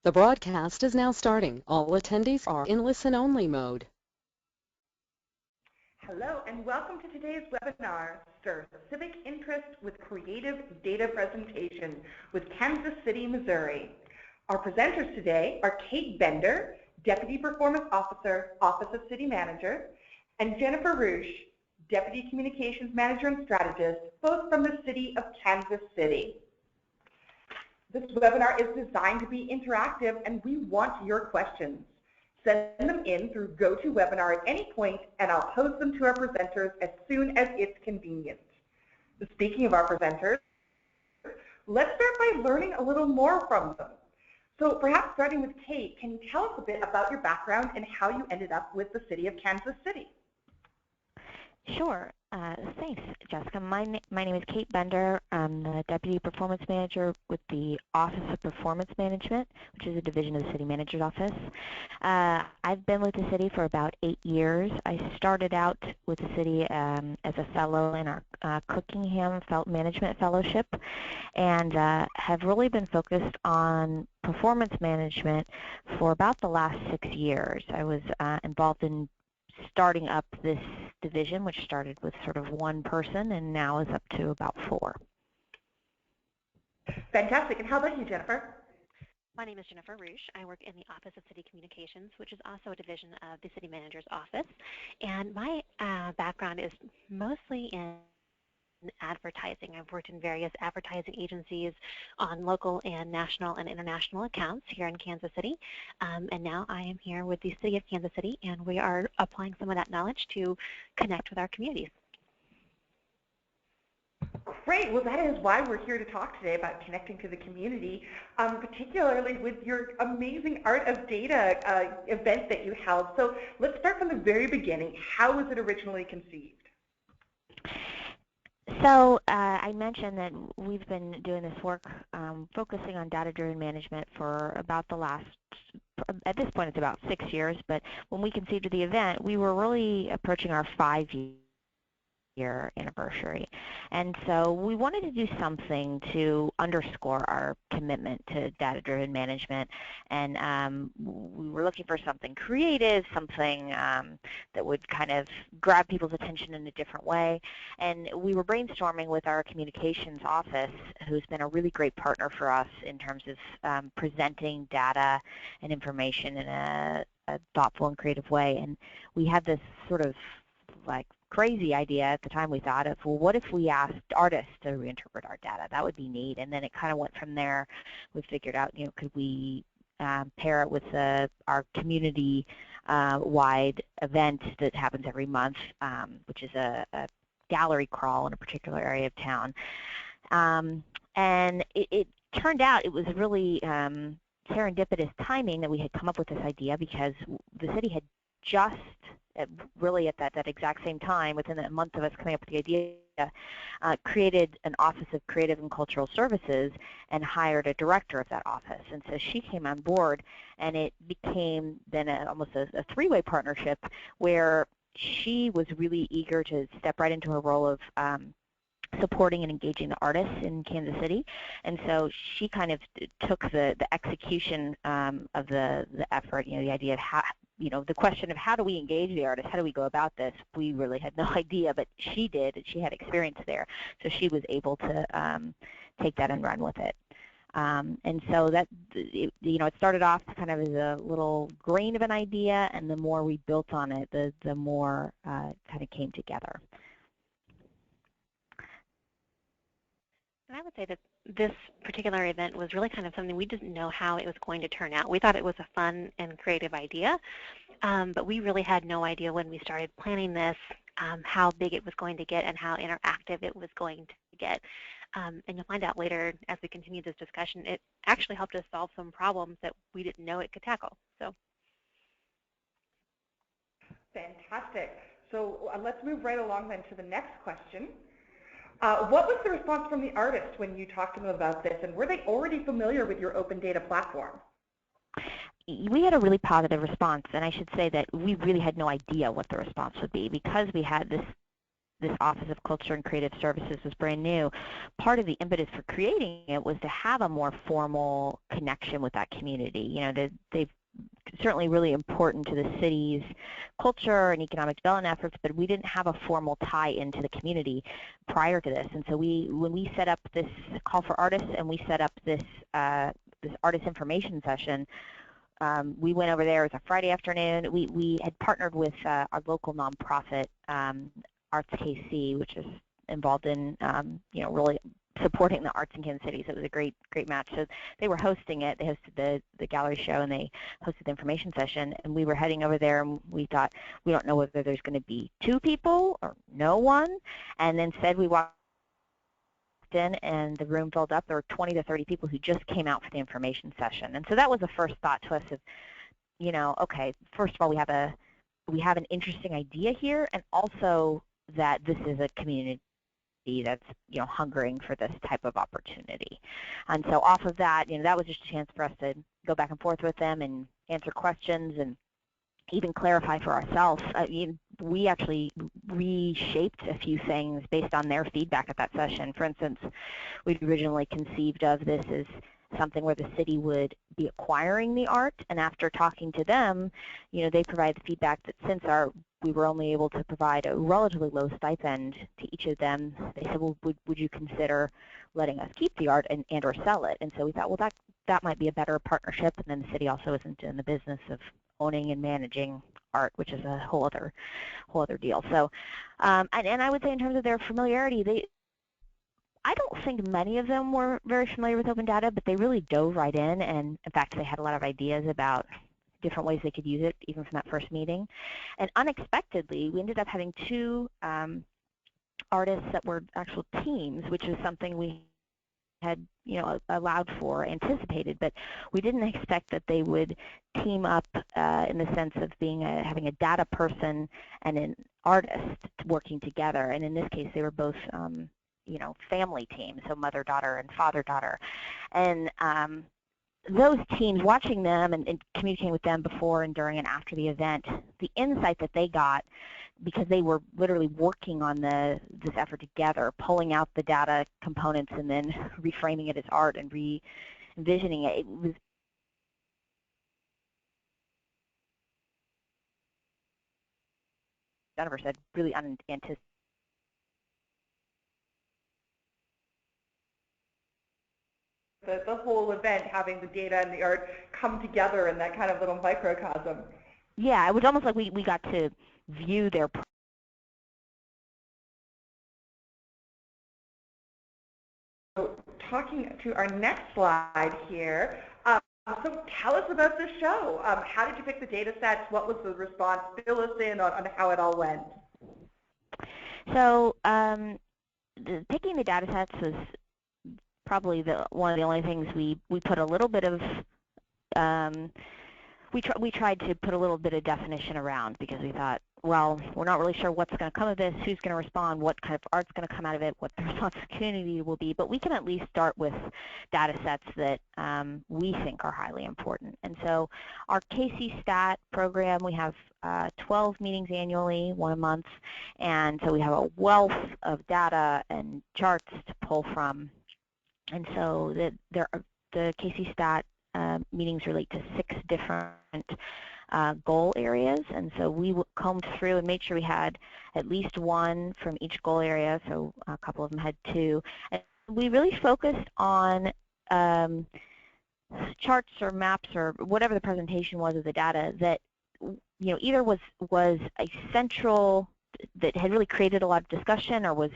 The broadcast is now starting. All attendees are in listen-only mode. Hello and welcome to today's webinar, Stir Civic Interest with Creative Data Presentation with Kansas City, Missouri. Our presenters today are Kate Bender, Deputy Performance Officer, Office of City Manager, and Jennifer Roosh, Deputy Communications Manager and Strategist, both from the City of Kansas City. This webinar is designed to be interactive and we want your questions. Send them in through GoToWebinar at any point and I'll post them to our presenters as soon as it's convenient. Speaking of our presenters, let's start by learning a little more from them. So perhaps starting with Kate, can you tell us a bit about your background and how you ended up with the City of Kansas City? Sure. Thanks, Jessica. My name is Kate Bender. I'm the Deputy Performance Manager with the Office of Performance Management, which is a division of the City Manager's Office. I've been with the city for about 8 years. I started out with the city as a fellow in our Cookingham Management Fellowship and have really been focused on performance management for about the last 6 years. I was involved in starting up this division, which started with sort of one person and now is up to about 4. Fantastic. And how about you, Jennifer? My name is Jennifer Roosh. I work in the Office of City Communications, which is also a division of the City Manager's Office. And my background is mostly in advertising. I've worked in various advertising agencies on local and national and international accounts here in Kansas City. And now I am here with the City of Kansas City, and we are applying some of that knowledge to connect with our communities. Great. Well, that is why we're here to talk today about connecting to the community, particularly with your amazing Art of Data event that you held. So let's start from the very beginning. How was it originally conceived? So I mentioned that we've been doing this work focusing on data-driven management for about the last, at this point it's about 6 years, but when we conceived of the event, we were really approaching our 5-year anniversary. And so we wanted to do something to underscore our commitment to data-driven management, and we were looking for something creative, something that would kind of grab people's attention in a different way. And we were brainstorming with our communications office, who's been a really great partner for us in terms of presenting data and information in a thoughtful and creative way. And we had this sort of like crazy idea at the time. We thought of, well, what if we asked artists to reinterpret our data? That would be neat. And then it kind of went from there. We figured out, you know, could we pair it with our community wide event that happens every month, which is a gallery crawl in a particular area of town. And it turned out it was really serendipitous timing that we had come up with this idea, because the city had just really at that exact same time, within a month of us coming up with the idea, created an Office of Creative and Cultural Services and hired a director of that office. And so she came on board, and it became then almost a three-way partnership where she was really eager to step right into her role of supporting and engaging the artists in Kansas City, and so she kind of took the execution of the effort. You know, the idea of how, you know, the question of how do we engage the artists, how do we go about this? We really had no idea, but she did, and she had experience there, so she was able to take that and run with it. And so that, you know, it started off kind of as a little grain of an idea, and the more we built on it, the more kind of came together. And I would say that this particular event was really kind of something we didn't know how it was going to turn out. We thought it was a fun and creative idea, but we really had no idea when we started planning this how big it was going to get and how interactive it was going to get. And you'll find out later as we continue this discussion, it actually helped us solve some problems that we didn't know it could tackle. So, fantastic. So let's move right along then to the next question. What was the response from the artists when you talked to them about this, and were they already familiar with your open data platform? We had a really positive response, and I should say that we really had no idea what the response would be, because we had this this Office of Culture and Creative Services was brand new, part of the impetus for creating it was to have a more formal connection with that community. You know, they've certainly really important to the city's culture and economic development efforts, but we didn't have a formal tie into the community prior to this. And so when we set up this call for artists and we set up this this artist information session, we went over there. It was a Friday afternoon. We had partnered with our local nonprofit, Arts KC, which is involved in you know, really supporting the arts in Kansas City. So it was a great match. So they were hosting it. They hosted the gallery show, and they hosted the information session. And we were heading over there, and we thought, we don't know whether there's going to be 2 people or no one. And instead, we walked in, and the room filled up. There were 20 to 30 people who just came out for the information session. And so that was the first thought to us of, you know, okay, first of all, we have an interesting idea here, and also that this is a community that's, you know, hungering for this type of opportunity. And so off of that, you know, that was just a chance for us to go back and forth with them and answer questions and even clarify for ourselves. We actually reshaped a few things based on their feedback at that session. For instance, we'd originally conceived of this as something where the city would be acquiring the art, and after talking to them, you know, they provided the feedback that since we were only able to provide a relatively low stipend to each of them, they said, well, would you consider letting us keep the art and or sell it? And so we thought, well, that might be a better partnership, and then the city also isn't in the business of owning and managing art, which is a whole other deal. So, and I would say in terms of their familiarity, I don't think many of them were very familiar with open data, but they really dove right in, and in fact, they had a lot of ideas about different ways they could use it, even from that first meeting. And unexpectedly, we ended up having 2 artists that were actual teams, which is something we had, you know, allowed for, anticipated, but we didn't expect that they would team up in the sense of having a data person and an artist working together. And in this case, they were both you know, family teams, so mother-daughter and father-daughter. And those teams, watching them and communicating with them before and during and after the event, the insight that they got, because they were literally working on this effort together, pulling out the data components and then reframing it as art and re-envisioning it, it was Jennifer said, really unanticipated. The whole event, having the data and the art come together in that kind of little microcosm. Yeah, it was almost like we got to view their. So talking to our next slide here, so tell us about the show. How did you pick the data sets? What was the response? Fill us in on how it all went. So picking the data sets was probably one of the only things we put a little bit of we tried to put a little bit of definition around, because we thought, well, we're not really sure what's going to come of this, who's going to respond, what kind of art's going to come out of it, what the response to the community will be, but we can at least start with data sets that we think are highly important. And so our KC Stat program, we have 12 meetings annually, 1 a month, and so we have a wealth of data and charts to pull from. And so the KC Stat meetings relate to 6 different goal areas, and so we combed through and made sure we had at least 1 from each goal area, so a couple of them had 2. And we really focused on charts or maps or whatever the presentation was of the data that, you know, either was a central, that had really created a lot of discussion or was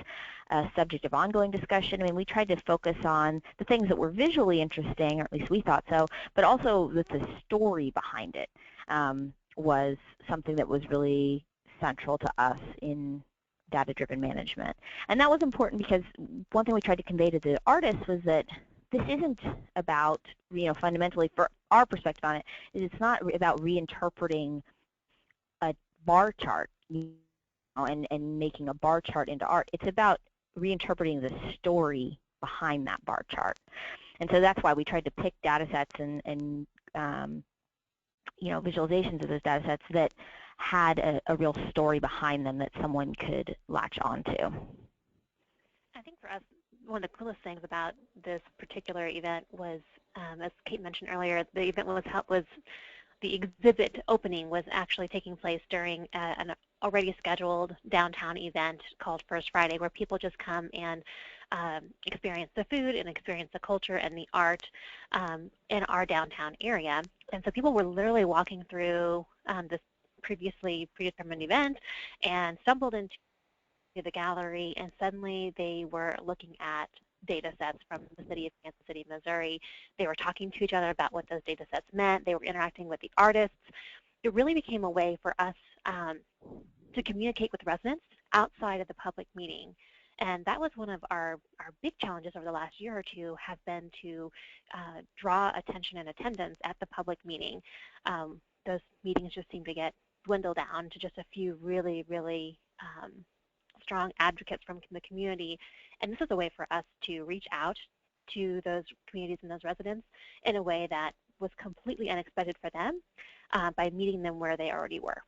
a subject of ongoing discussion. I mean, we tried to focus on the things that were visually interesting, or at least we thought so, but also that the story behind it was something that was really central to us in data-driven management. And that was important because one thing we tried to convey to the artists was that this isn't about, you know, fundamentally, for our perspective on it, it's not about reinterpreting a bar chart, you know, and making a bar chart into art. It's about reinterpreting the story behind that bar chart. And so that's why we tried to pick data sets and you know, visualizations of those data sets that had a real story behind them that someone could latch onto. I think for us, one of the coolest things about this particular event was, as Kate mentioned earlier, the event was the exhibit opening was actually taking place during an already scheduled downtown event called First Friday, where people just come and experience the food and experience the culture and the art in our downtown area. And so people were literally walking through this previously predetermined event and stumbled into the gallery, and suddenly they were looking at data sets from the city of Kansas City, Missouri. They were talking to each other about what those data sets meant. They were interacting with the artists. It really became a way for us to communicate with residents outside of the public meeting. And that was one of our big challenges over the last year or two, have been to draw attention and attendance at the public meeting. Those meetings just seem to get dwindled down to just a few really, really strong advocates from the community, and this is a way for us to reach out to those communities and those residents in a way that was completely unexpected for them by meeting them where they already were.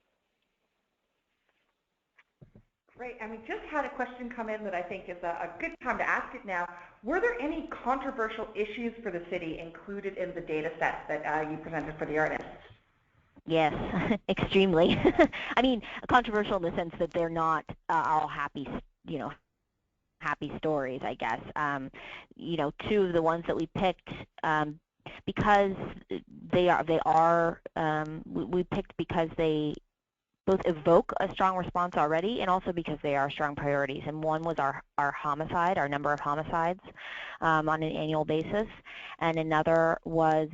Great, and we just had a question come in that I think is a good time to ask it now. Were there any controversial issues for the city included in the data sets that you presented for the artists? Yes, extremely. I mean, controversial in the sense that they're not all happy, happy stories, I guess. Two of the ones that we picked, because we picked because they both evoke a strong response already, and also because they are strong priorities. And one was our homicide, our number of homicides on an annual basis, and another was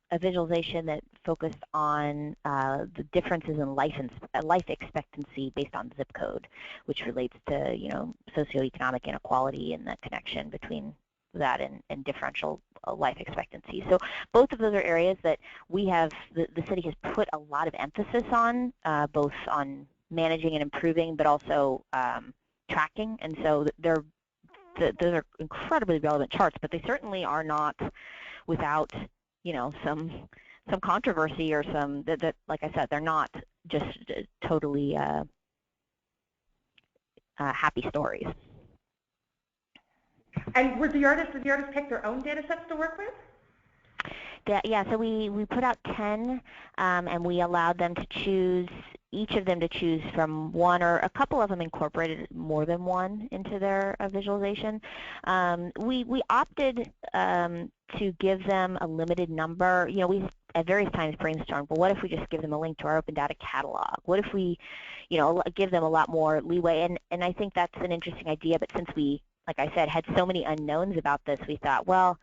a visualization that focused on the differences in life expectancy based on zip code, which relates to socioeconomic inequality and the connection between that and differential life expectancy. So both of those are areas that the city has put a lot of emphasis on, both on managing and improving, but also tracking. And so those are incredibly relevant charts, but they certainly are not without some controversy or some that like I said, they're not just totally happy stories. And did the artists pick their own data sets to work with? Yeah, so we put out 10, and we allowed them to choose, each of them to choose from one, or a couple of them incorporated more than one into their visualization. We opted to give them a limited number. We at various times brainstormed, well, what if we just give them a link to our open data catalog? What if we, give them a lot more leeway? And I think that's an interesting idea, but since we, like I said, had so many unknowns about this, we thought, well,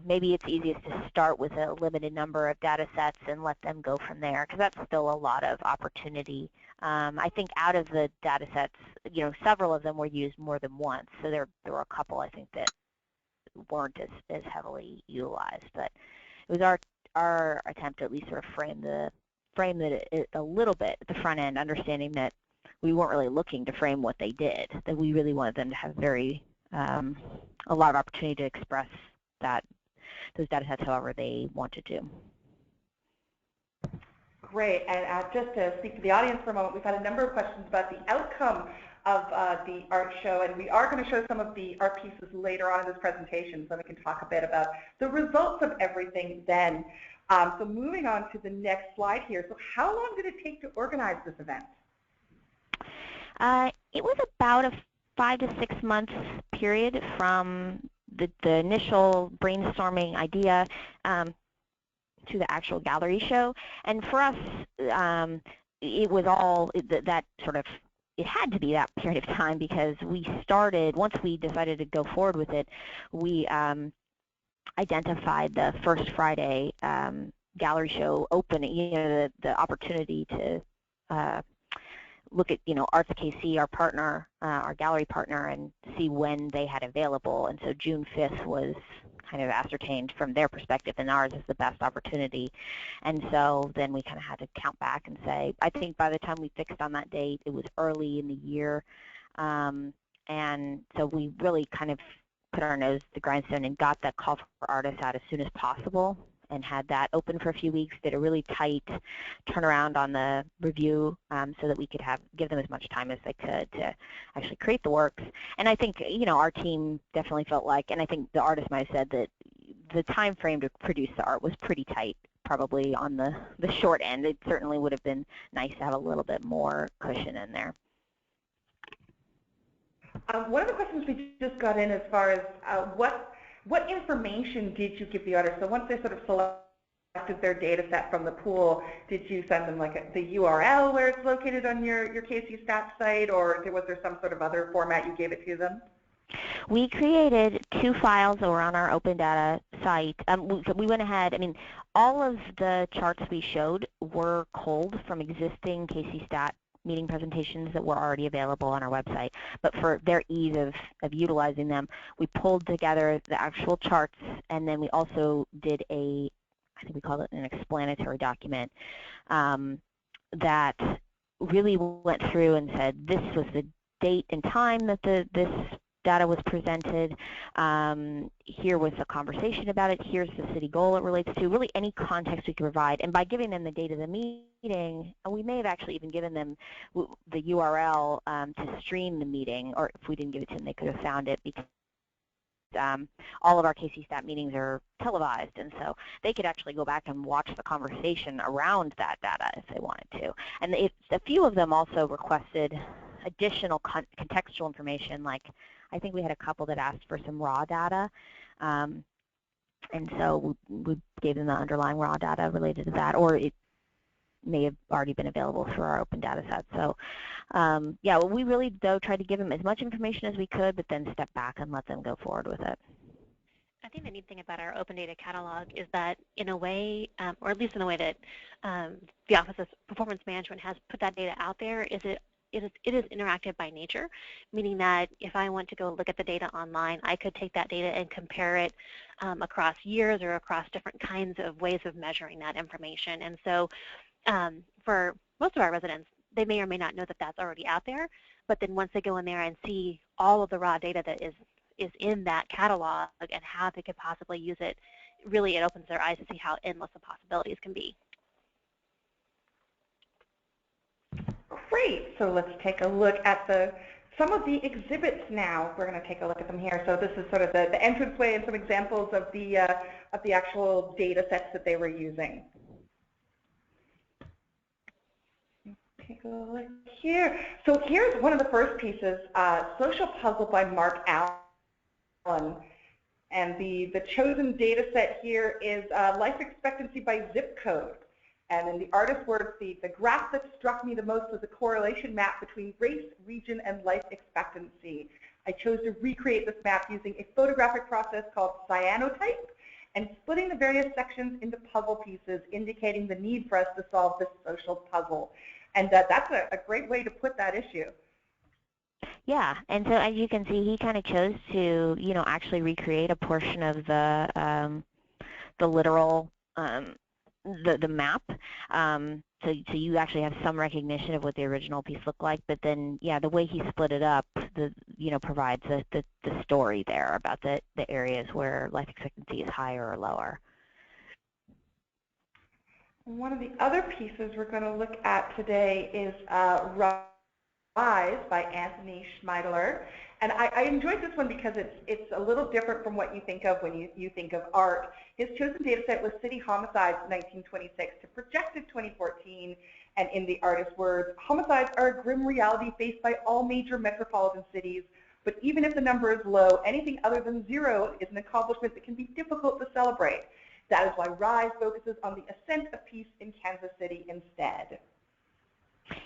maybe it's easiest to start with a limited number of data sets and let them go from there, because that's still a lot of opportunity. I think out of the data sets, several of them were used more than once, so there were a couple, I think, that weren't as heavily utilized. But it was our attempt to at least sort of frame it a little bit at the front end, understanding that we weren't really looking to frame what they did, that we really wanted them to have a lot of opportunity to express those data sets however they wanted to. Great, and just to speak to the audience for a moment, we've had a number of questions about the outcome of the art show, and we are going to show some of the art pieces later on in this presentation, so we can talk a bit about the results of everything then. So moving on to the next slide here. So how long did it take to organize this event? It was about a 5 to 6 month period from the initial brainstorming idea to the actual gallery show. And for us, it was all that sort of, it had to be that period of time, because we started, once we decided to go forward with it, we identified the First Friday gallery show opening, the opportunity to look at, Arts KC, our partner, our gallery partner, and see when they had available. And so June 5th was kind of ascertained from their perspective, and ours is the best opportunity. And so then we kind of had to count back and say, I think by the time we fixed on that date, it was early in the year. And so we really kind of put our nose to the grindstone and got that call for artists out as soon as possible. and had that open for a few weeks, did a really tight turnaround on the review so that we could give them as much time as they could to actually create the works. And I think, our team definitely felt like, and I think the artist might have said that the time frame to produce the art was pretty tight, probably on the short end. It certainly would have been nice to have a little bit more cushion in there. One of the questions we just got in as far as what information did you give the artist? So once they sort of selected their data set from the pool, did you send them like the URL where it's located on your KC Stats site, or was there some sort of other format you gave it to them? We created 2 files that were on our open data site. We went ahead, all of the charts we showed were culled from existing KC Stat meeting presentations that were already available on our website. But for their ease of utilizing them, we pulled together the actual charts, and then we also did I think we called it an explanatory document that really went through and said this was the date and time that this data was presented, here was the conversation about it, here's the city goal it relates to, really any context we could provide. And by giving them the date of the meeting, and we may have actually even given them the URL to stream the meeting, or if we didn't give it to them, they could have found it, because all of our KC Stat meetings are televised, and so they could actually go back and watch the conversation around that data if they wanted to. And a few of them also requested additional contextual information, like I think we had a couple that asked for some raw data, and so we gave them the underlying raw data related to that, or it may have already been available through our open data set. So yeah, well, we really, though, tried to give them as much information as we could, but then step back and let them go forward with it. I think the neat thing about our open data catalog is that in a way, or at least in the way that the Office of Performance Management has put that data out there, it is interactive by nature, meaning that if I want to go look at the data online, I could take that data and compare it across years or across different kinds of ways of measuring that information. And so for most of our residents, they may or may not know that that's already out there, but then once they go in there and see all of the raw data that is in that catalog and how they could possibly use it, really it opens their eyes to see how endless the possibilities can be. Great. So let's take a look at some of the exhibits now. We're going to take a look at them here. So this is sort of the entranceway and some examples of the actual data sets that they were using. Take a look here. So here's one of the first pieces, Social Puzzle by Mark Allen. And the chosen data set here is life expectancy by zip code. And in the artist's words, the graph that struck me the most was a correlation map between race, region, and life expectancy. I chose to recreate this map using a photographic process called cyanotype and splitting the various sections into puzzle pieces, indicating the need for us to solve this social puzzle. And that's a great way to put that issue. Yeah, and so as you can see, he kind of chose to, actually recreate a portion of the literal, the map. So you actually have some recognition of what the original piece looked like, but then, yeah, the way he split it up, provides the story there about the areas where life expectancy is higher or lower. One of the other pieces we're going to look at today is Rise by Anthony Schmeidler. And I enjoyed this one because it's a little different from what you think of when you think of art. His chosen data set was city homicides 1926 to projected 2014. And in the artist's words, homicides are a grim reality faced by all major metropolitan cities. But even if the number is low, anything other than 0 is an accomplishment that can be difficult to celebrate. That is why Rise focuses on the ascent of peace in Kansas City instead.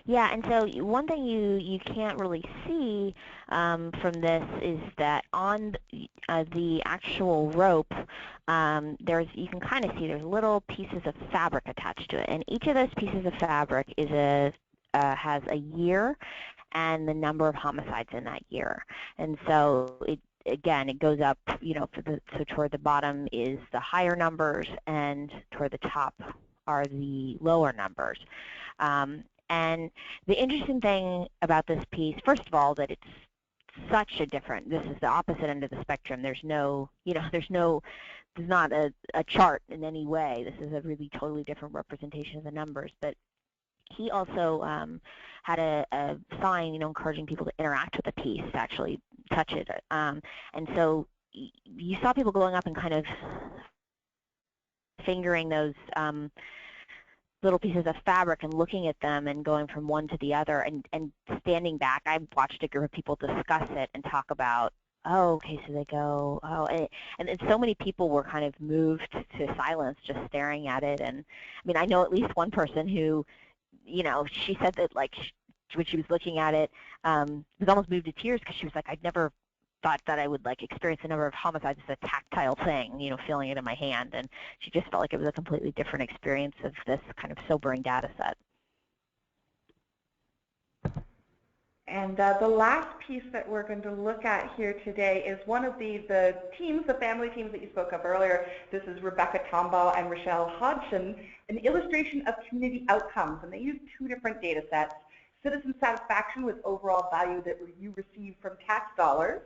Yeah, and so one thing you can't really see from this is that on the actual rope, you can kind of see there's little pieces of fabric attached to it, and each of those pieces of fabric has a year and the number of homicides in that year, and so Again, it goes up, so toward the bottom is the higher numbers, and toward the top are the lower numbers. And the interesting thing about this piece, first of all, that it's such a different, this is the opposite end of the spectrum. There's no, there's not a chart in any way. This is a really totally different representation of the numbers. But he also had a sign, encouraging people to interact with the piece, to actually touch it. And so you saw people going up and kind of fingering those little pieces of fabric and looking at them and going from one to the other and standing back. I watched a group of people discuss it and talk about, oh, okay, so they go, oh, and so many people were kind of moved to silence just staring at it. And I mean, I know at least one person who, she said that like when she was looking at it, was almost moved to tears because she was like, I'd never thought that I would like experience the number of homicides as a tactile thing, feeling it in my hand, and she just felt like it was a completely different experience of this kind of sobering data set. And the last piece that we're going to look at here today is one of the teams, the family teams that you spoke of earlier. This is Rebecca Tombaugh and Rochelle Hodgson, an illustration of community outcomes, and they use two different data sets: citizen satisfaction with overall value that you receive from tax dollars,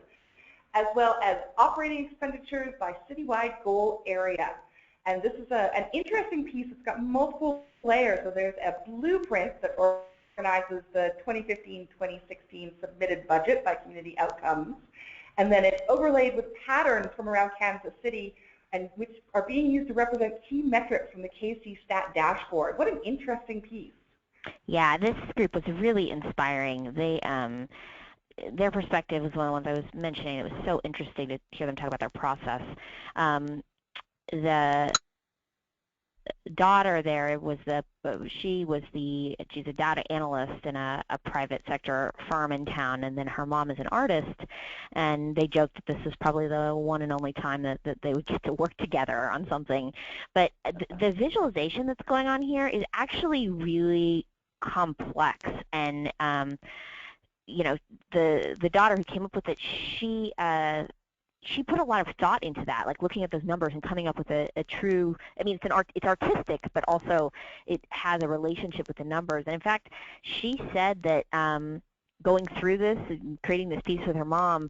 as well as operating expenditures by citywide goal area. And this is an interesting piece. It's got multiple layers. So there's a blueprint that organizes the 2015-2016 submitted budget by community outcomes. And then it's overlaid with patterns from around Kansas City, and which are being used to represent key metrics from the KC Stat dashboard. What an interesting piece. Yeah, this group was really inspiring. Their perspective was one of the ones I was mentioning. It was so interesting to hear them talk about their process. The daughter there she's a data analyst in a private sector firm in town, and then her mom is an artist, and they joked that this was probably the one and only time that they would get to work together on something. But the visualization that's going on here is actually really complex, and the daughter who came up with it, she put a lot of thought into that, like looking at those numbers and coming up with a true, I mean, it's artistic, but also it has a relationship with the numbers. And in fact, she said that going through this and creating this piece with her mom,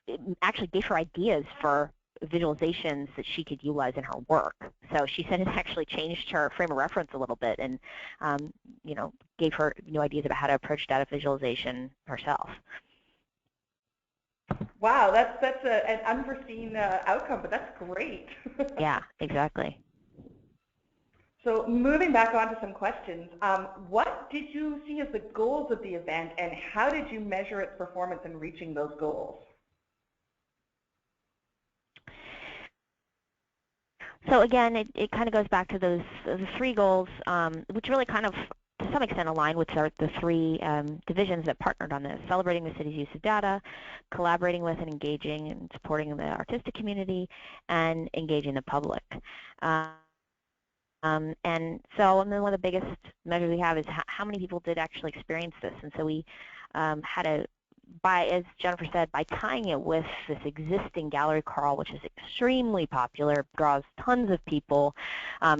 it actually gave her ideas for visualizations that she could utilize in her work. So she said it actually changed her frame of reference a little bit, and gave her new ideas about how to approach data visualization herself. Wow, that's an unforeseen outcome, but that's great. Yeah, exactly. So moving back on to some questions, what did you see as the goals of the event, and how did you measure its performance in reaching those goals? So again, it kind of goes back to the three goals, which really kind of, to some extent, align with the three divisions that partnered on this: celebrating the city's use of data, collaborating with and engaging and supporting the artistic community, and engaging the public. And so one of the biggest measures we have is how many people did actually experience this. And so we had as Jennifer said, by tying it with this existing gallery crawl, which is extremely popular, draws tons of people.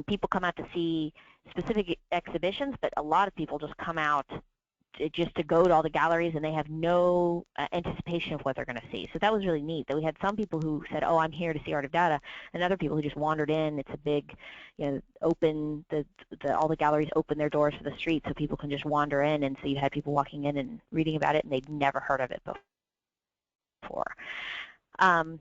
People come out to see specific exhibitions, but a lot of people just come out just to go to all the galleries, and they have no anticipation of what they're going to see. So that was really neat, that we had some people who said, oh, I'm here to see Art of Data, and other people who just wandered in. It's a big, open, all the galleries open their doors to the street so people can just wander in, and so you had people walking in and reading about it, and they'd never heard of it before. So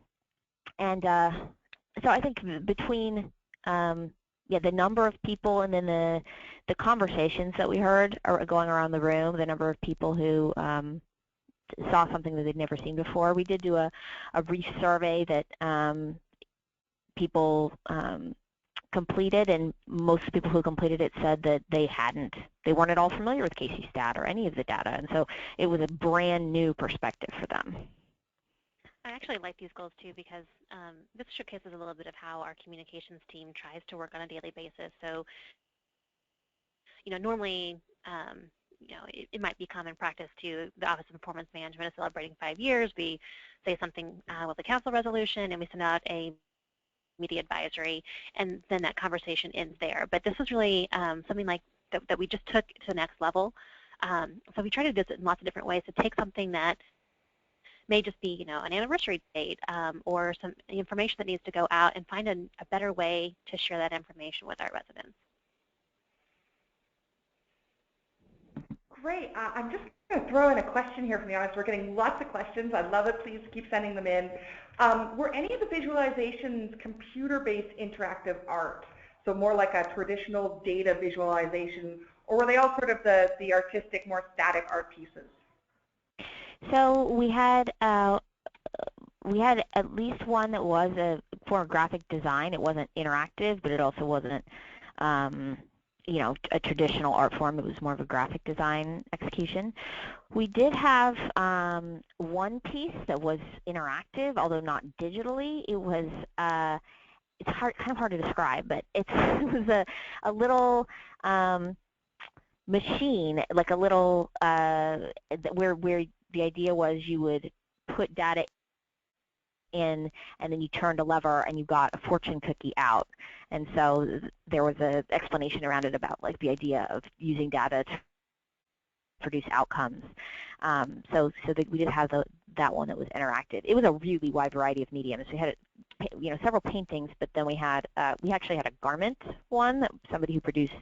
I think between the number of people and then the conversations that we heard are going around the room, the number of people who saw something that they'd never seen before. We did do a brief survey that people completed, and most people who completed it said that they weren't at all familiar with KC Stat or any of the data, and so it was a brand new perspective for them. I actually like these goals too, because this showcases a little bit of how our communications team tries to work on a daily basis. So, normally, it might be common practice to the Office of Performance Management is celebrating 5 years. We say something with a council resolution, and we send out a media advisory, and then that conversation ends there. But this was really something like that we just took to the next level So we try to do this in lots of different ways to take something that may just be, an anniversary date or some information that needs to go out and find a better way to share that information with our residents. Great. I'm just going to throw in a question here from the audience. We're getting lots of questions. I love it. Please keep sending them in. Were any of the visualizations computer-based interactive art? So more like a traditional data visualization, or were they all sort of the artistic, more static art pieces? So we had at least one that was for graphic design. It wasn't interactive, but it also wasn't a traditional art form. It was more of a graphic design execution. We did have one piece that was interactive, although not digitally. It was it's kind of hard to describe, but it was a little machine, like a little where the idea was you would put data in, and then you turned a lever and you got a fortune cookie out. And so there was an explanation around it about like the idea of using data to produce outcomes. So we did have that one that was interactive. It was a really wide variety of mediums. We had several paintings, but then we actually had a garment one, that somebody who produced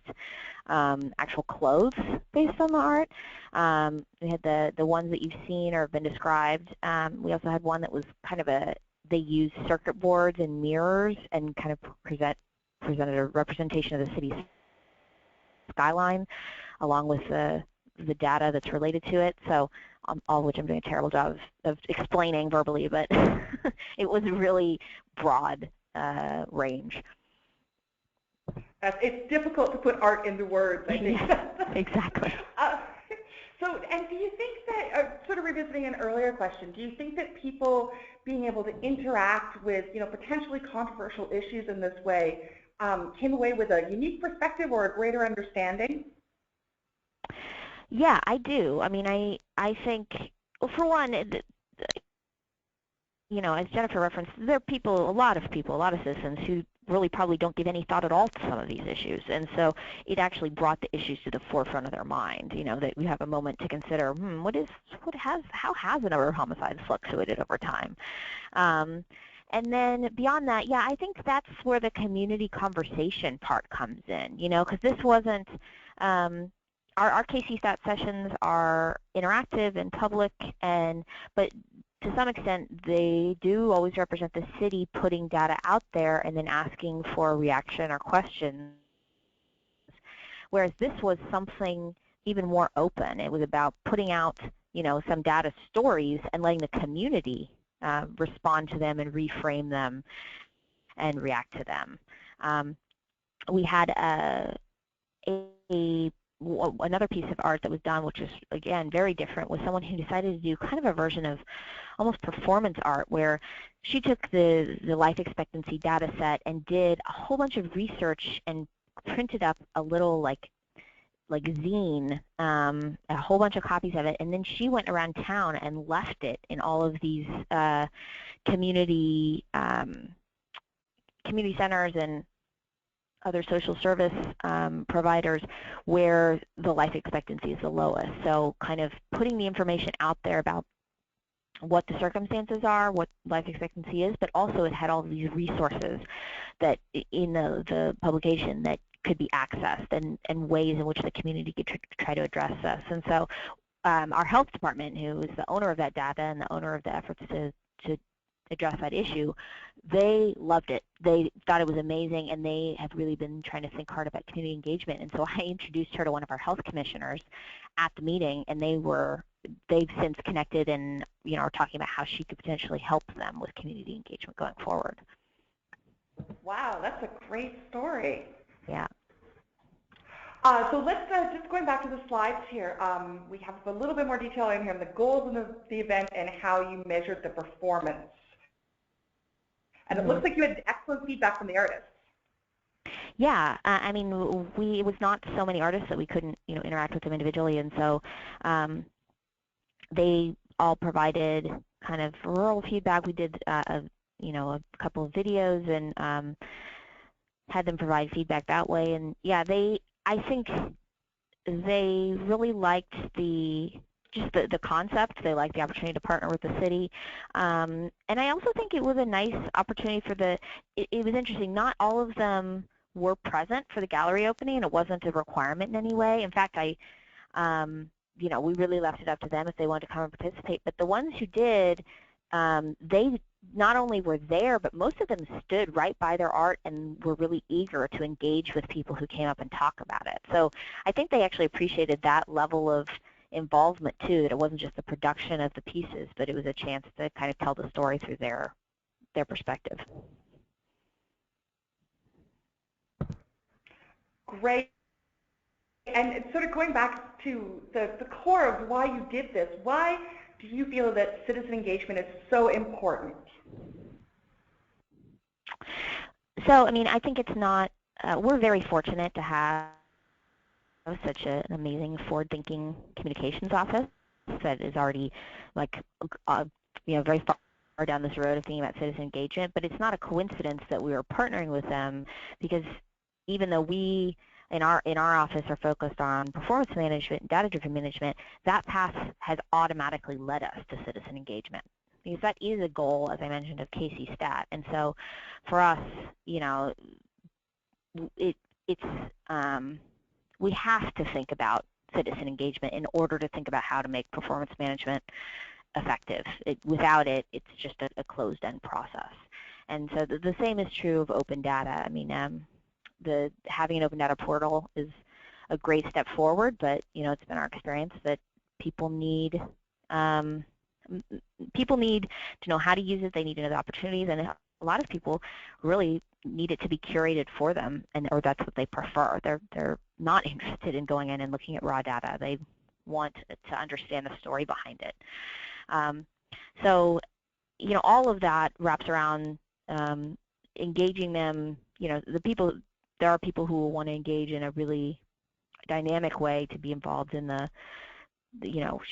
actual clothes based on the art. We had the ones that you've seen or have been described. We also had one that was kind of they used circuit boards and mirrors and kind of presented a representation of the city's skyline along with the data that's related to it. So all of which I'm doing a terrible job of explaining verbally, but it was a really broad range. It's difficult to put art into words, I think. Yeah, exactly. And do you think that, sort of revisiting an earlier question, do you think that people being able to interact with, potentially controversial issues in this way came away with a unique perspective or a greater understanding? Yeah, I do. I mean, I think, well, for one, as Jennifer referenced, there are a lot of citizens who really probably don't give any thought at all to some of these issues. And so it actually brought the issues to the forefront of their mind, that we have a moment to consider, how has a number of homicides fluctuated over time? And then beyond that, yeah, I think that's where the community conversation part comes in, because this wasn't, our KC-STAT sessions are interactive and public, but to some extent they do always represent the city putting data out there and then asking for a reaction or questions, whereas this was something even more open. It was about putting out, some data stories and letting the community respond to them and reframe them and react to them. We had another piece of art that was done, which is, again, very different, was someone who decided to do kind of a version of almost performance art, where she took the life expectancy data set and did a whole bunch of research and printed up a little like zine, a whole bunch of copies of it, and then she went around town and left it in all of these community centers and other social service providers where the life expectancy is the lowest. So kind of putting the information out there about what the circumstances are, what life expectancy is, but also it had all of these resources that in the publication that could be accessed and ways in which the community could try to address this. And so our health department, who is the owner of that data and the owner of the efforts to address that issue, they loved it. They thought it was amazing, and they have really been trying to think hard about community engagement. And so I introduced her to one of our health commissioners at the meeting, and they've since connected and are talking about how she could potentially help them with community engagement going forward. Wow, that's a great story. Yeah. So let's, just going back to the slides here, we have a little bit more detail in here on the goals of the event and how you measured the performance. And it looks like you had excellent feedback from the artists. Yeah, I mean, it was not so many artists that we couldn't, interact with them individually, and so they all provided kind of rural feedback. We did, a couple of videos and had them provide feedback that way. And yeah, I think they really liked just the concept. They liked the opportunity to partner with the city. And I also think it was a nice opportunity for it was interesting, not all of them were present for the gallery opening, and it wasn't a requirement in any way. In fact, we really left it up to them if they wanted to come and participate. But the ones who did, they not only were there, but most of them stood right by their art and were really eager to engage with people who came up and talk about it. So I think they actually appreciated that level of involvement too, that it wasn't just the production of the pieces, but it was a chance to kind of tell the story through their perspective. Great. And sort of going back to the core of why you did this, why do you feel that citizen engagement is so important? So, I mean, I think it's not, we're very fortunate to have such an amazing forward-thinking communications office that is already very far down this road of thinking about citizen engagement. But it's not a coincidence that we were partnering with them, because even though we in our office are focused on performance management and data-driven management, that path has automatically led us to citizen engagement, because that is a goal, as I mentioned, of KC Stat. And so for us, we have to think about citizen engagement in order to think about how to make performance management effective. Without it, it's just a closed-end process. And so the same is true of open data. I mean, having an open data portal is a great step forward, but it's been our experience that people need to know how to use it. They need to know the opportunities, and a lot of people really need it to be curated for them, or that's what they prefer. They're not interested in going in and looking at raw data. They want to understand the story behind it. So, all of that wraps around engaging them. There are people who will want to engage in a really dynamic way to be involved in the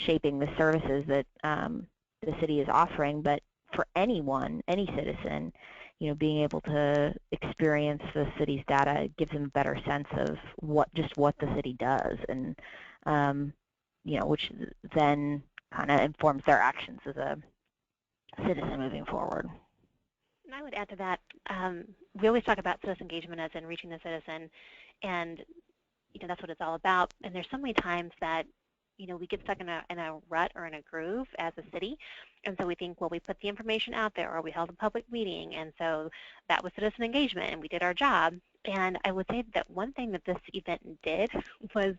shaping the services that the city is offering. But for anyone, any citizen, being able to experience the city's data gives them a better sense of what the city does, and which then kind of informs their actions as a citizen moving forward. And I would add to that, we always talk about citizen engagement as in reaching the citizen, and that's what it's all about. And there's so many times that we get stuck in a rut or in a groove as a city, and so we think, well, we put the information out there, or we held a public meeting, and so that was citizen engagement, and we did our job. And I would say that one thing that this event did was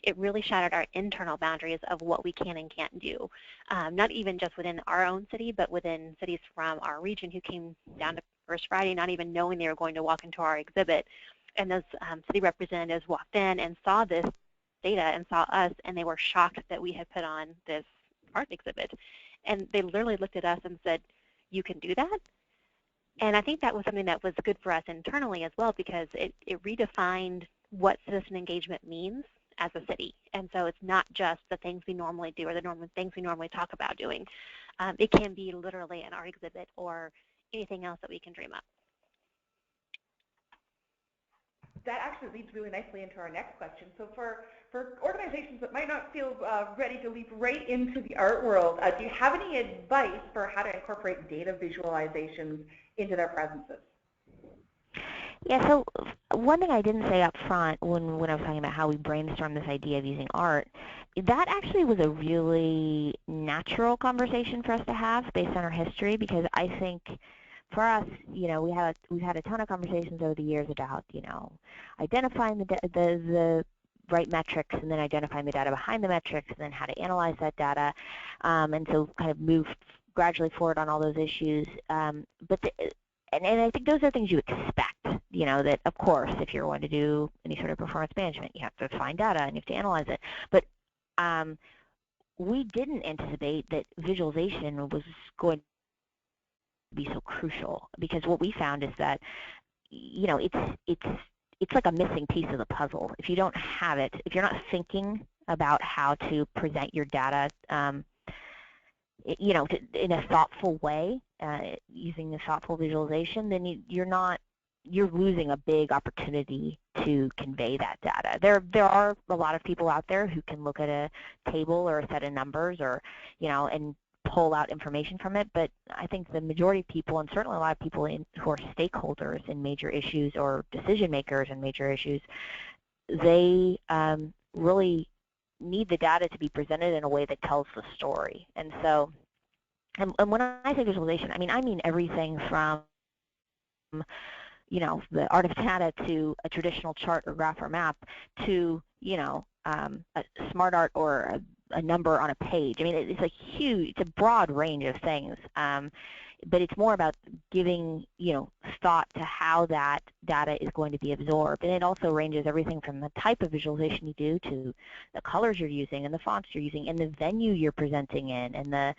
it really shattered our internal boundaries of what we can and can't do, not even just within our own city, but within cities from our region who came down to First Friday not even knowing they were going to walk into our exhibit. And those city representatives walked in and saw this data and saw us, and they were shocked that we had put on this art exhibit. And they literally looked at us and said, "You can do that?" And I think that was something that was good for us internally as well, because it redefined what citizen engagement means as a city. And so it's not just the things we normally do or the things we normally talk about doing. It can be literally an art exhibit or anything else that we can dream up. That actually leads really nicely into our next question. So for organizations that might not feel ready to leap right into the art world, do you have any advice for how to incorporate data visualizations into their presences? Yeah, so one thing I didn't say up front when I was talking about how we brainstormed this idea of using art, that actually was a really natural conversation for us to have based on our history, because I think for us, we've had a ton of conversations over the years about, identifying the right metrics, and then identifying the data behind the metrics, and then how to analyze that data, and so kind of move gradually forward on all those issues. And I think those are things you expect, that of course, if you're going to do any sort of performance management, you have to find data and you have to analyze it. But we didn't anticipate that visualization was going to be so crucial, because what we found is that it's like a missing piece of the puzzle. If you don't have it, if you're not thinking about how to present your data in a thoughtful way, using a thoughtful visualization, then you're not you're losing a big opportunity to convey that data. There are a lot of people out there who can look at a table or a set of numbers, or and pull out information from it, but I think the majority of people, and certainly a lot of people who are stakeholders in major issues or decision makers in major issues, they really need the data to be presented in a way that tells the story. And so, and when I say visualization, I mean everything from the art of data to a traditional chart or graph or map to a smart art or a number on a page. I mean, it's a broad range of things, but it's more about giving thought to how that data is going to be absorbed. And it also ranges everything from the type of visualization you do to the colors you're using and the fonts you're using and the venue you're presenting in and the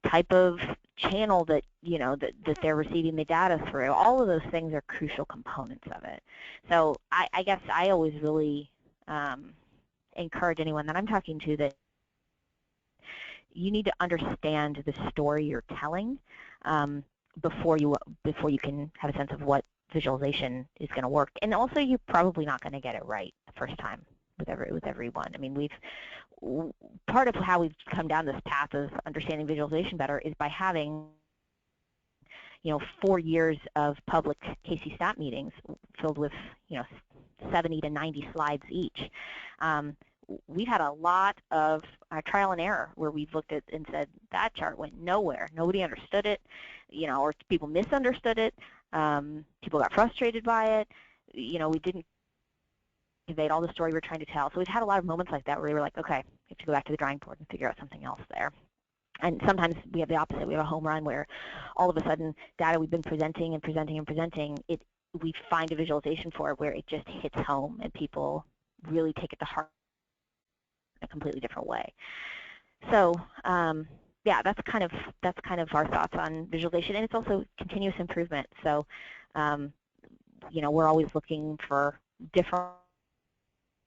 type of channel that that they're receiving the data through. All of those things are crucial components of it. So I guess I always really encourage anyone that I'm talking to that you need to understand the story you're telling before you can have a sense of what visualization is going to work. And also, you're probably not going to get it right the first time with everyone. I mean, part of how we've come down this path of understanding visualization better is by having 4 years of public KC stat meetings filled with 70 to 90 slides each. We've had a lot of trial and error where we've looked at and said that chart went nowhere. Nobody understood it, or people misunderstood it. People got frustrated by it. We didn't convey all the story we're trying to tell. So we've had a lot of moments like that where we were like, okay, we have to go back to the drawing board and figure out something else there. And sometimes we have the opposite. We have a home run where all of a sudden data we've been presenting and presenting and presenting, we find a visualization for it where it just hits home and people really take it to heart a completely different way. So yeah, that's kind of our thoughts on visualization, and it's also continuous improvement. So we're always looking for different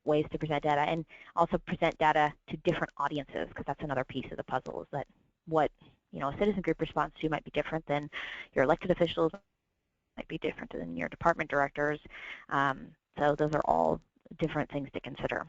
ways to present data and also present data to different audiences, because that's another piece of the puzzle, is that what a citizen group responds to might be different than your elected officials, might be different than your department directors. So those are all different things to consider.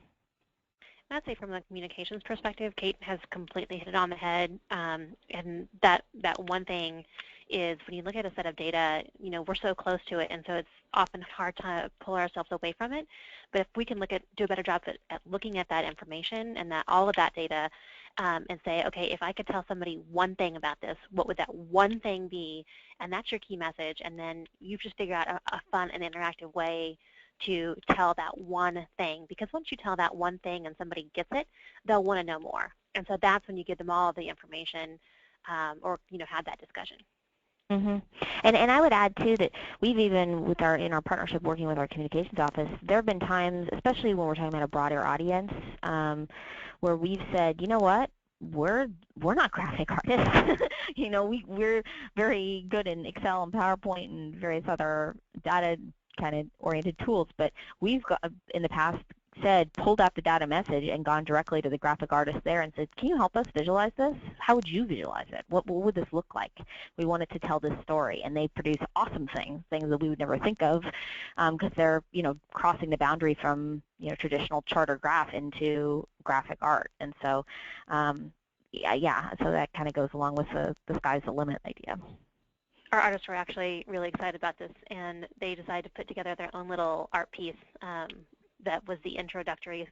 I'd say from a communications perspective, Kate has completely hit it on the head, and that one thing is when you look at a set of data, we're so close to it, and so it's often hard to pull ourselves away from it. But if we can do a better job at looking at that information and all of that data, and say, okay, if I could tell somebody one thing about this, what would that one thing be? And that's your key message, and then you just figure out a fun and interactive way to tell that one thing, because once you tell that one thing and somebody gets it, they'll want to know more. And so that's when you give them all of the information, or have that discussion. Mm-hmm. And I would add too that we've even in our partnership working with our communications office, there have been times, especially when we're talking about a broader audience, where we've said, you know what, we're not graphic artists. We're very good in Excel and PowerPoint and various other data kind of oriented tools, but we've got in the past pulled out the data message and gone directly to the graphic artist there and said, can you help us visualize this? How would you visualize it? What would this look like? We wanted to tell this story, and they produce awesome things that we would never think of, because they're crossing the boundary from traditional chart or graph into graphic art. And so yeah, so that kind of goes along with the sky's the limit idea. Our artists were actually really excited about this, and they decided to put together their own little art piece that was the introductory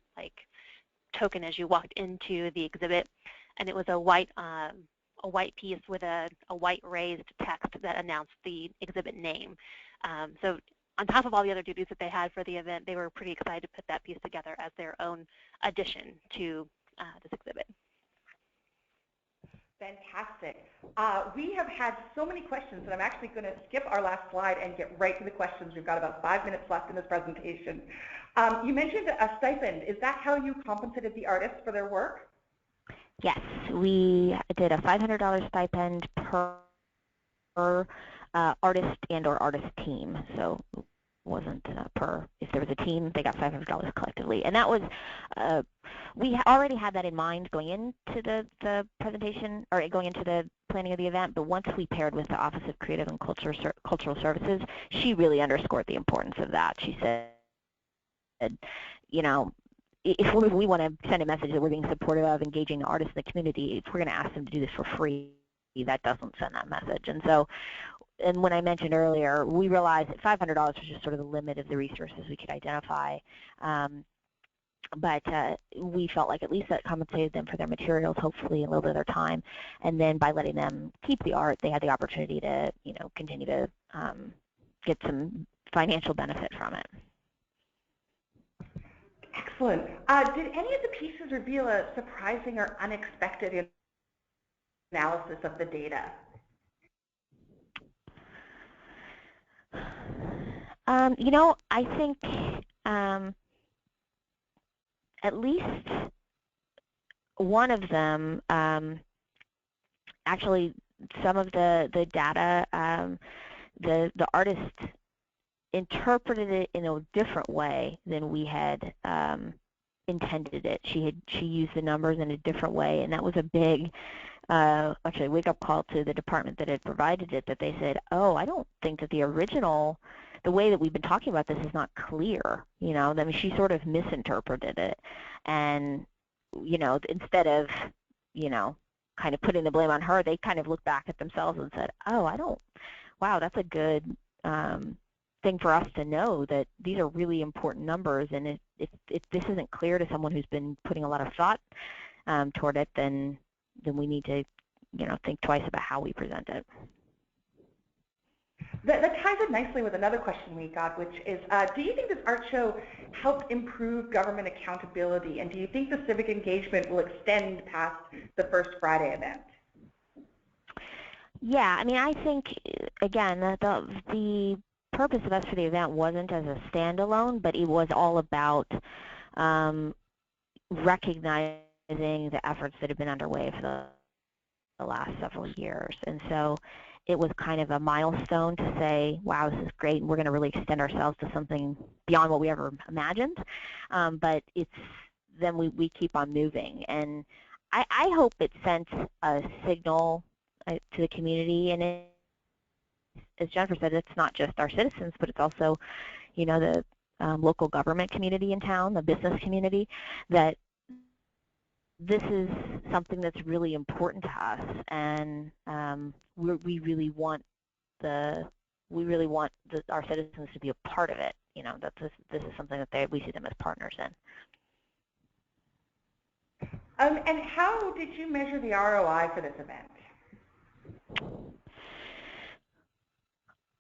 token as you walked into the exhibit, and it was a white piece with a white raised text that announced the exhibit name. So on top of all the other duties that they had for the event, they were pretty excited to put that piece together as their own addition to this exhibit. Fantastic. We have had so many questions that I'm actually going to skip our last slide and get right to the questions. We've got about 5 minutes left in this presentation. You mentioned a stipend. Is that how you compensated the artists for their work? Yes, we did a $500 stipend per artist and or artist team. So wasn't per. If there was a team, they got $500 collectively, and that was we already had that in mind going into the presentation or going into the planning of the event. But once we paired with the Office of Creative and Cultural Services, she really underscored the importance of that. She said, you know, if we want to send a message that we're being supportive of engaging the artists in the community, if we're going to ask them to do this for free, that doesn't send that message. And so, and when I mentioned earlier, we realized that $500 was just sort of the limit of the resources we could identify. But we felt like at least that compensated them for their materials, hopefully a little bit of their time, and then by letting them keep the art, they had the opportunity to, you know, continue to get some financial benefit from it. Excellent. Did any of the pieces reveal a surprising or unexpected analysis of the data? You know, I think at least one of them, actually some of the data, the artist interpreted it in a different way than we had intended it. She used the numbers in a different way, and that was a big actually wake-up call to the department that had provided it, that they said, oh, I don't think that the original, the way that we've been talking about this is not clear. You know, I mean, she sort of misinterpreted it, and you know, instead of, you know, kind of putting the blame on her, they kind of looked back at themselves and said, oh, wow, that's a good thing for us to know, that these are really important numbers, and if this isn't clear to someone who's been putting a lot of thought toward it, then we need to, you know, think twice about how we present it. That ties in nicely with another question we got, which is, do you think this art show helped improve government accountability, and do you think the civic engagement will extend past the First Friday event? Yeah, I mean, I think, again, the purpose of us for the event wasn't as a standalone, but it was all about recognizing the efforts that have been underway for the last several years. And so it was kind of a milestone to say, wow, this is great, and we're going to really extend ourselves to something beyond what we ever imagined. But then we keep on moving. And I hope it sent a signal to the community, and as Jennifer said, it's not just our citizens, but it's also, you know, the local government community in town, the business community, that this is something that's really important to us, and we really want our citizens to be a part of it. You know, that this is something that we see them as partners in. And how did you measure the ROI for this event?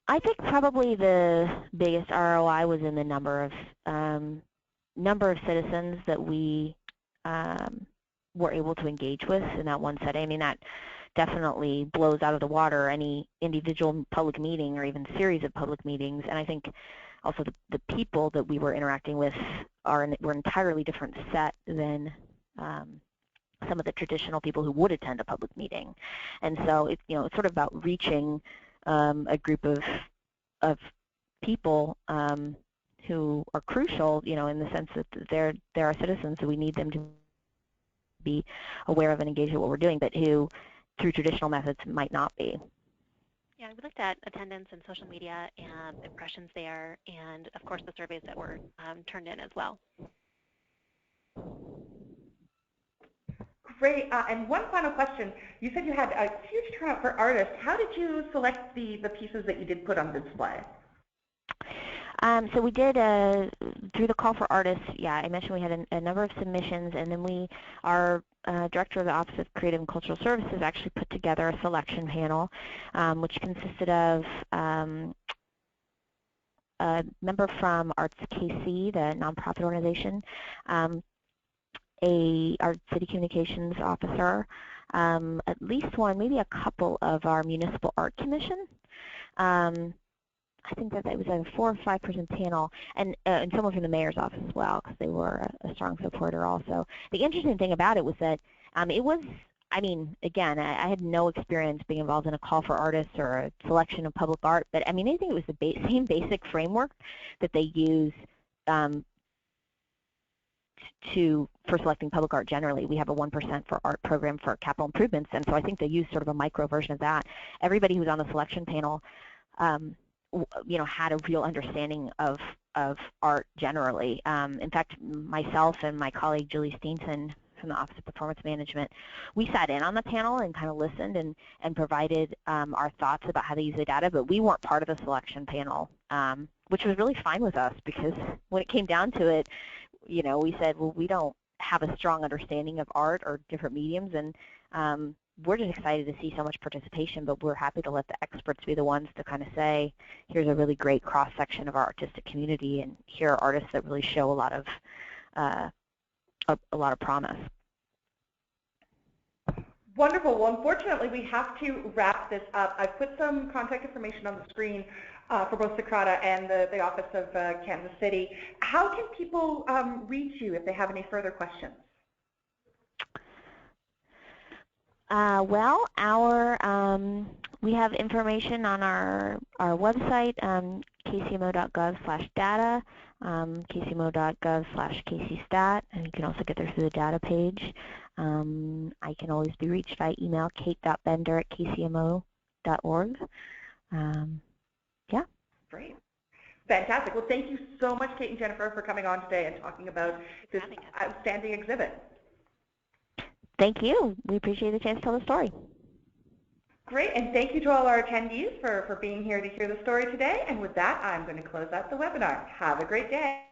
I think probably the biggest ROI was in the number of citizens that we were able to engage with in that one setting. I mean, that definitely blows out of the water any individual public meeting or even series of public meetings. And I think also the people that we were interacting with were an entirely different set than some of the traditional people who would attend a public meeting. And so it's, you know, it's sort of about reaching a group of people who are crucial, you know, in the sense that they're our citizens, so we need them to be aware of and engage with what we're doing, but who, through traditional methods, might not be. Yeah, we looked at attendance and social media and impressions there, and of course the surveys that were turned in as well. Great, and one final question. You said you had a huge turnout for artists. How did you select the pieces that you did put on display? So we did, through the call for artists, yeah, I mentioned we had a number of submissions, and then our director of the Office of Creative and Cultural Services actually put together a selection panel, which consisted of a member from Arts KC, the nonprofit organization, our city communications officer, at least one, maybe a couple of our municipal art commission. I think that it was a 4 or 5 person panel, and someone from the mayor's office as well, because they were a strong supporter also. The interesting thing about it was that it was, I mean, again, I had no experience being involved in a call for artists or a selection of public art, but I mean, I think it was the same basic framework that they use for selecting public art generally. We have a 1% for art program for capital improvements, and so I think they use sort of a micro version of that. Everybody who was on the selection panel, you know, had a real understanding of art generally. In fact, myself and my colleague Julie Steenson from the Office of Performance Management, we sat in on the panel and kind of listened and provided our thoughts about how to use the data, but we weren't part of the selection panel, which was really fine with us, because when it came down to it, you know, we said, well, we don't have a strong understanding of art or different mediums, and we're just excited to see so much participation, but we're happy to let the experts be the ones to kind of say, here's a really great cross-section of our artistic community, and here are artists that really show a lot of promise. Wonderful. Well, unfortunately, we have to wrap this up. I've put some contact information on the screen for both Socrata and the Office of Kansas City. How can people reach you if they have any further questions? Well, we have information on our website, kcmo.gov/data, kcmo.gov/kcstat, and you can also get there through the data page. I can always be reached by email, kate.bender@kcmo.org. Yeah. Great. Fantastic. Well, thank you so much, Kate and Jennifer, for coming on today and talking about this outstanding exhibit. Thank you. We appreciate the chance to tell the story. Great, and thank you to all our attendees for being here to hear the story today. And with that, I'm going to close out the webinar. Have a great day.